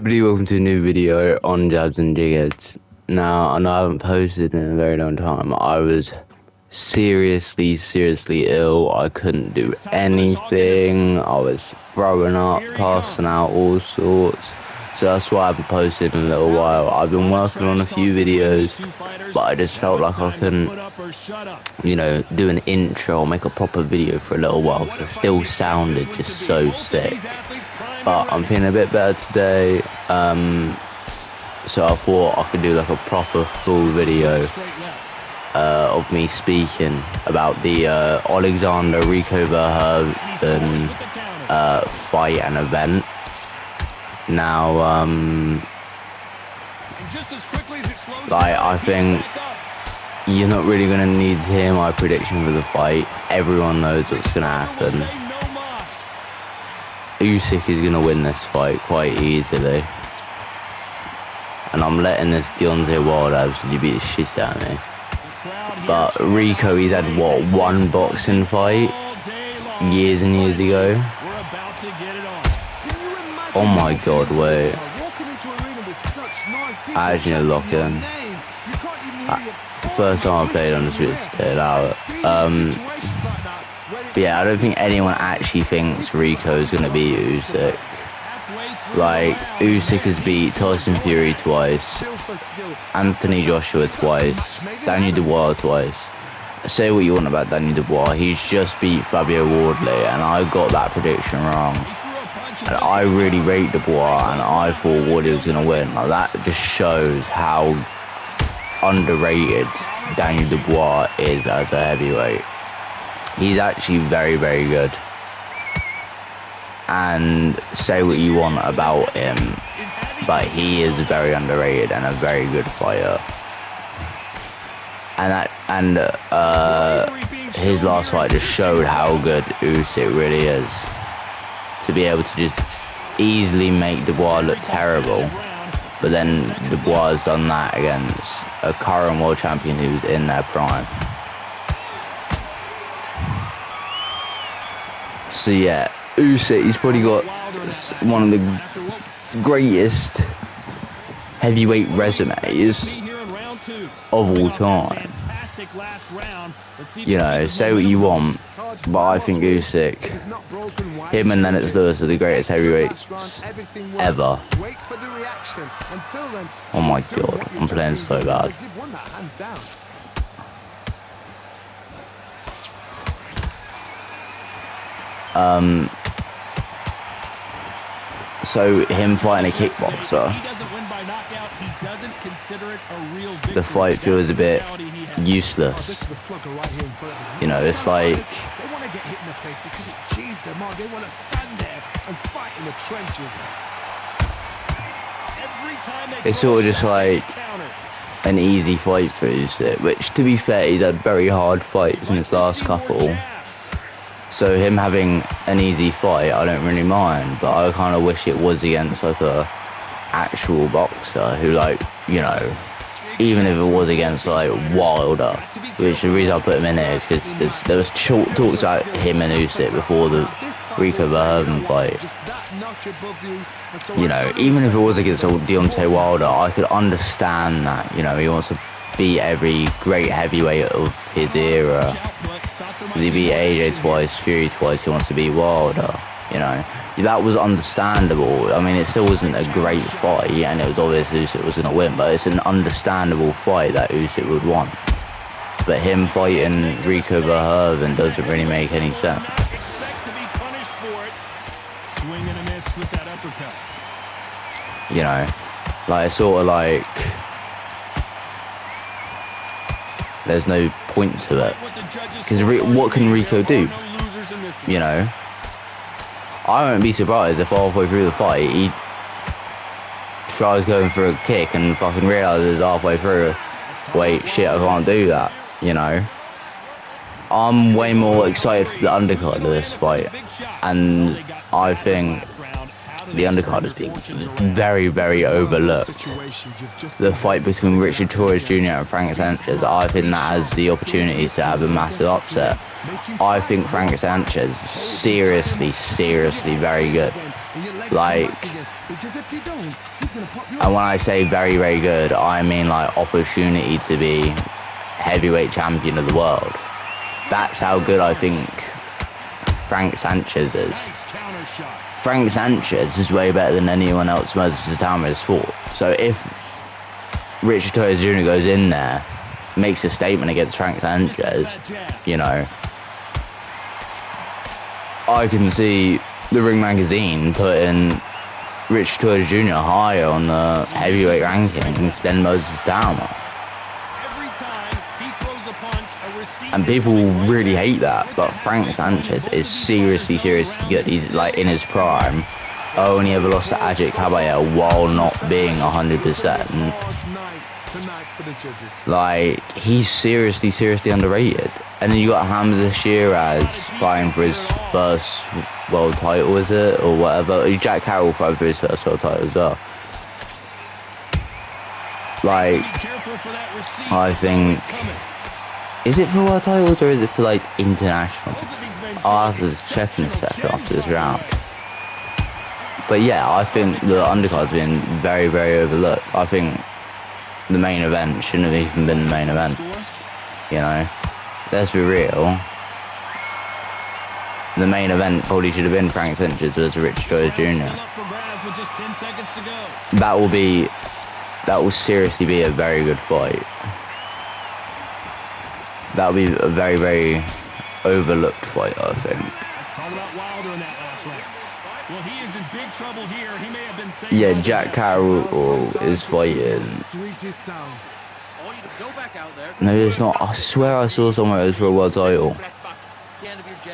Welcome to a new video on Jabs and Jigheads. Now, I know I haven't posted in a very long time. I was seriously ill. I couldn't do anything. I was throwing up, passing out, all sorts. So that's why I haven't posted in a little while. I've been working on a few videos, but I just felt like I couldn't, do an intro or make a proper video for a little while because it still sounded just so sick. But I'm feeling a bit better today, so I thought I could do like a proper full video of me speaking about the Oleksander Rico Verhoeven fight and event. Now, I think you're not really going to need to hear my prediction for the fight. Everyone knows what's going to happen. Uysk is going to win this fight quite easily. And I'm letting this Deontay Wilder absolutely beat the shit out of me. But Rico, he's had, what, one boxing fight? Years and years ago? Oh my god, wait. I actually lock in. First time I played on the Switch, stayed out. But yeah, I don't think anyone actually thinks Rico's gonna beat Uysk. Like, Uysk has beat Tyson Fury twice, Anthony Joshua twice, Daniel Dubois twice. Say what you want about Daniel Dubois, he's just beat Fabio Wardley, and I got that prediction wrong. And I really rate Dubois, and I thought Wardley was gonna win. Like, that just shows how underrated Daniel Dubois is as a heavyweight. He's actually very good. And say what you want about him, but he is very underrated and a very good fighter. And his last fight just showed how good Uysk really is. To be able to just easily make Dubois look terrible. But then Dubois has done that against a current world champion who's in their prime. So yeah, Uysk, he's probably got one of the greatest heavyweight resumes of all time. You know, say what you want, but I think Uysk, him and Lennox Lewis are the greatest heavyweights ever. Oh my god, I'm playing so bad. So him fighting a kickboxer, the fight feels a bit useless. You know, it's like it's sort of just like an easy fight for Uysk, which, to be fair, he's had very hard fights in his last couple. So him having an easy fight, I don't really mind, but I kind of wish it was against like a actual boxer who, like, you know, even if it was against like Wilder, which the reason I put him in here is because there was talks about him and Uysk before the Rico Verhoeven fight. You know, even if it was against old Deontay Wilder, I could understand that. You know, he wants to beat every great heavyweight of his era. He beat AJ twice, Fury twice, he wants to beat Wilder, you know. That was understandable. I mean, it still wasn't a great fight, and it was obvious Uysk was going to win, but it's an understandable fight that Uysk would want. But him fighting Rico Verhoeven doesn't really make any sense. You know, like, it's sort of like there's no point to it. Because what can Rico do? You know, I won't be surprised if halfway through the fight he tries going for a kick and fucking realizes halfway through, wait, shit, I can't do that. You know, I'm way more excited for the undercard of this fight, and I think the undercard has been very overlooked. The fight between Richard Torres Jr. and Frank Sanchez, I think that has the opportunity to have a massive upset. I think Frank Sanchez is seriously very good. Like, And when I say very, very good, I mean like opportunity to be heavyweight champion of the world. That's how good I think Frank Sanchez is. Frank Sanchez is way better than anyone else Moses Satama has fought. So if Richard Torres Jr. goes in there, makes a statement against Frank Sanchez, you know, I can see the Ring Magazine putting Richard Torres Jr. higher on the heavyweight rankings than Moses Satama. And people really hate that, but Frank Sanchez is seriously good. He's like in his prime. Only ever lost to Ajit Caballero while not being 100%. Like, he's seriously underrated. And then you got Hamza Shiraz fighting for his first world title, is it? Or whatever. Jack Carroll fighting for his first world title as well. Like, I think... Is it for world titles or is it for like international? I'll have to check in a second after this round. But yeah, I think the undercard's been very, very overlooked. I think the main event shouldn't have even been the main event. You know, let's be real. The main event probably should have been Frank Sanchez versus Richard Torres Jr. That will seriously be a very good fight. That'll be a very, very overlooked fight, I think. Let's talk about Wilder in that last round. Well, he is in big trouble here. He may have been saved. Yeah, Jack Carroll is fighting. No, it's not. I swear I saw somewhere it was for a world title.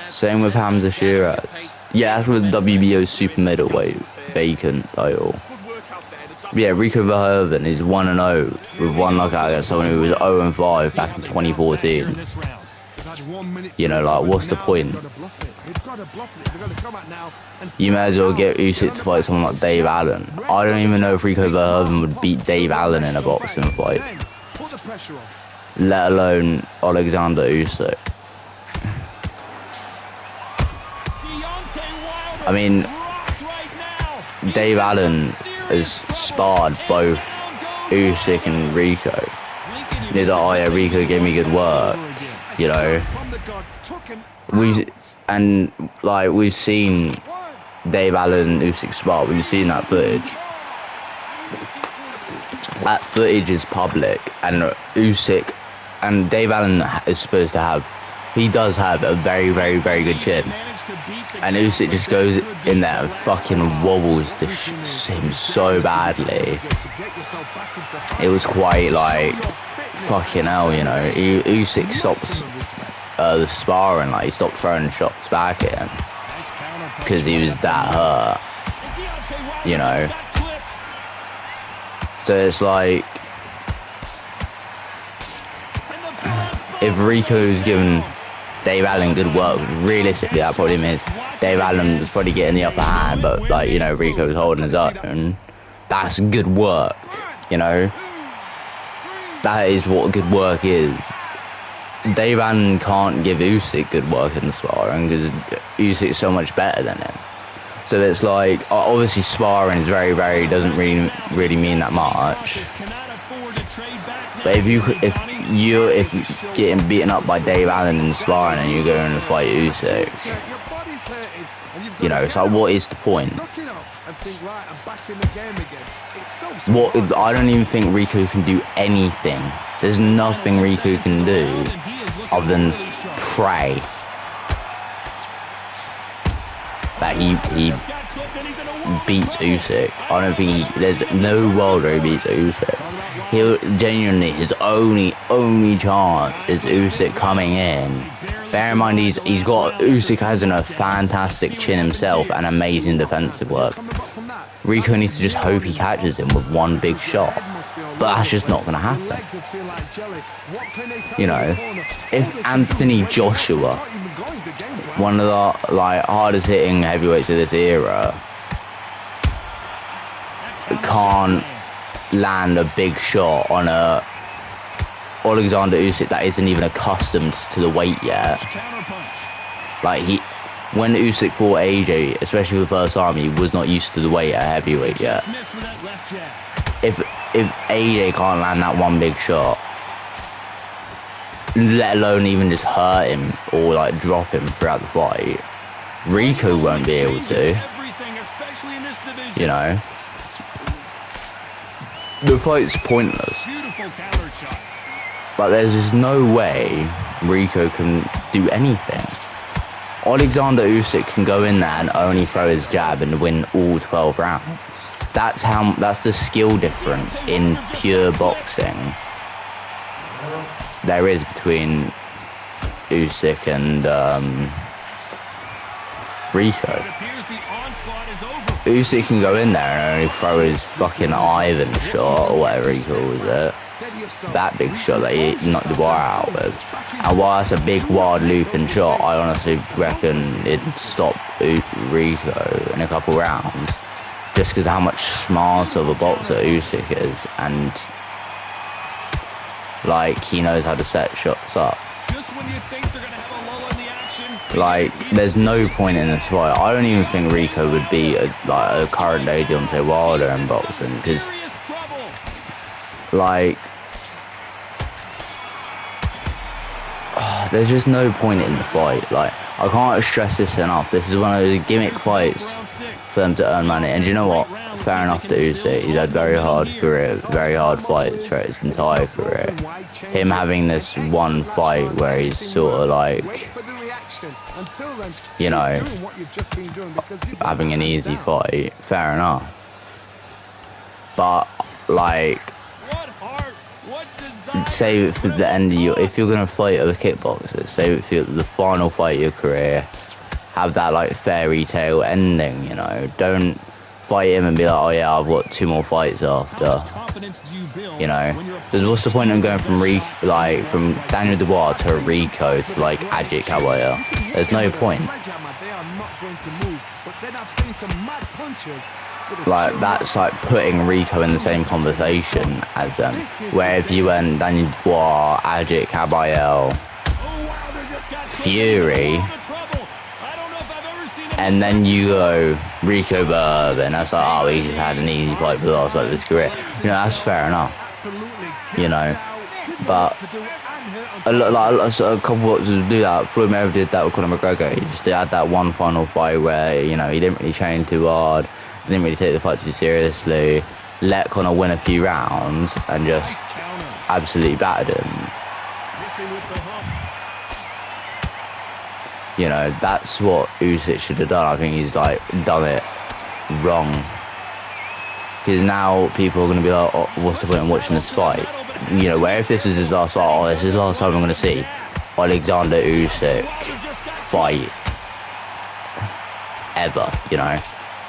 Same with Hamza Shiraz. Yeah, that's with WBO's super middleweight vacant title. Yeah, Rico Verhoeven is 1-0 with one knockout against someone who was 0-5 back in 2014. You know, like, what's the point? You may as well get Usyk to fight someone like Dave Allen. I don't even know if Rico Verhoeven would beat Dave Allen in a boxing fight, let alone Oleksander Usyk. I mean, Dave Allen has sparred both Usyk and Rico. He's like, oh yeah, Rico gave me good work, you know. We've seen Dave Allen and Usyk spar. We've seen that footage. That footage is public, and Usyk and Dave Allen is supposed to have. He does have a very, very, very good chin. And Usyk just goes in there and fucking wobbles him so badly. It was quite like, fucking hell, you know. Usyk stopped the sparring, like he stopped throwing shots back at him. Because he was that hurt, you know. So it's like, if Rico's given Dave Allen good work, realistically that probably means Dave Allen was probably getting the upper hand, but like, you know, Rico was holding his own. That's good work, you know. That is what good work is. Dave Allen can't give Usyk good work in the sparring because Usyk's so much better than him. So it's like, obviously sparring is doesn't really mean that much. But if you're getting beaten up by Dave Allen in sparring and you're going to fight Usyk, you know, it's like, what is the point? I don't even think Rico can do anything. There's nothing Rico can do other than pray that he beats Usyk. I don't think there's no world where he beats Usyk. He'll genuinely, his only chance is Usyk coming in. Bear in mind, Usyk has a fantastic chin himself and amazing defensive work. Rico needs to just hope he catches him with one big shot, but that's just not going to happen. You know, if Anthony Joshua, one of the like hardest hitting heavyweights of this era, can't land a big shot on a Oleksander Usyk that isn't even accustomed to the weight yet, like when Usyk fought AJ, especially for the first time, he was not used to the weight at heavyweight yet. If AJ can't land that one big shot, let alone even just hurt him or like drop him throughout the fight, Rico won't be able to. You know, the fight's pointless. But there's just no way Rico can do anything. Oleksander Usyk can go in there and only throw his jab and win all 12 rounds. That's the skill difference in pure boxing there is between Usyk and Rico. Usyk can go in there and only throw his fucking Ivan shot or whatever he calls it. That big shot that he knocked the bar out with. And while that's a big wild looping shot, I honestly reckon it'd stop Rico in a couple rounds. Just because of how much smarter of a boxer Usyk is, and like he knows how to set shots up. Like there's no point in this fight. I don't even think Rico would be a current day Deontay Wilder in boxing, because like there's just no point in the fight. Like I can't stress this enough. This is one of those gimmick fights for them to earn money. And you know what? Fair enough to Usyk. He's had very hard career, very hard fights throughout his entire career. Him having this one fight where he's sort of like, you know, having an easy fight, fair enough. But like, save it for the end of your, if you're gonna fight other kickboxers, save it for the final fight of your career. Have that like fairy tale ending, you know. Don't fight him and be like, oh yeah, I've got 2 more fights after. You know, because what's the point of going from from Daniel Dubois to Rico to like Ajit Kabaya? There's no point. Like that's like putting Rico in the same conversation as them. Where if you went Daniel Dubois, Ajit Kabaya, Fury, and then you go Rico Verhoeven, and that's like, oh, he just had an easy fight for the last fight of his career. You know, that's fair enough. You know, but a couple of boxers do that. Floyd Mayweather did that with Conor McGregor. He just had that one final fight where, you know, he didn't really train too hard, didn't really take the fight too seriously, let Conor win a few rounds, and just absolutely battered him. You know, that's what Usyk should have done. I think he's like done it wrong. Because now people are going to be like, oh, what's the point in watching this fight? You know, where if this was his last fight, oh, this is the last time I'm going to see Oleksander Usyk fight ever, you know.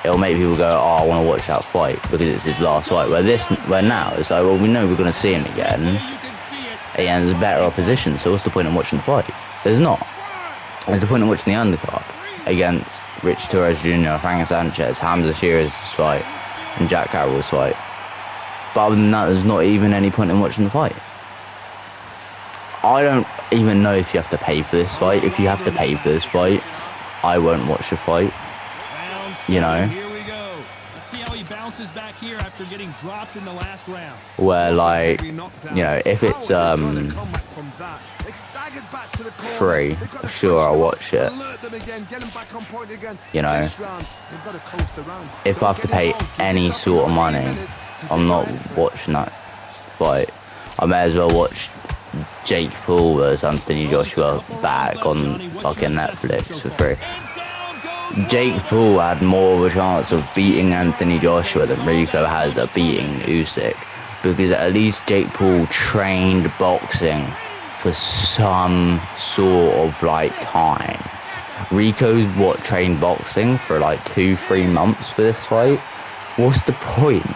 It'll make people go, oh, I want to watch that fight because it's his last fight. Where now, it's like, well, we know we're going to see him again. And there's better opposition, so what's the point in watching the fight? There's not. There's the point in watching the undercard against Rich Torres Jr., Frank Sanchez, Hamza Shearer's fight, and Jack Carroll's fight. But other than that, there's not even any point in watching the fight. I don't even know if you have to pay for this fight. If you have to pay for this fight, I won't watch the fight. You know? Back here after getting dropped in the last round. Where like, you know, if it's free, sure, I'll watch it. You know, if I have to pay any sort of money, I'm not watching that fight. I may as well watch Jake Paul versus Anthony Joshua back on fucking Netflix for free. Jake Paul had more of a chance of beating Anthony Joshua than Rico has of beating Usyk, because at least Jake Paul trained boxing for some sort of like time. Rico's trained boxing for like 2-3 months for this fight. What's the point?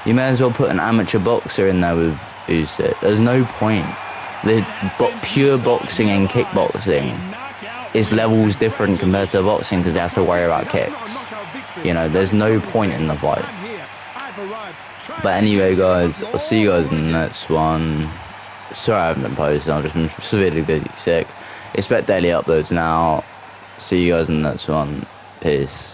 You may as well put an amateur boxer in there with Usyk. There's no point. Pure boxing and kickboxing is levels different compared to boxing because they have to worry about kicks. You know, there's no point in the fight. But anyway, guys, I'll see you guys in the next one. Sorry I haven't been posting, I've just been severely busy sick. Expect daily uploads now. See you guys in the next one. Peace.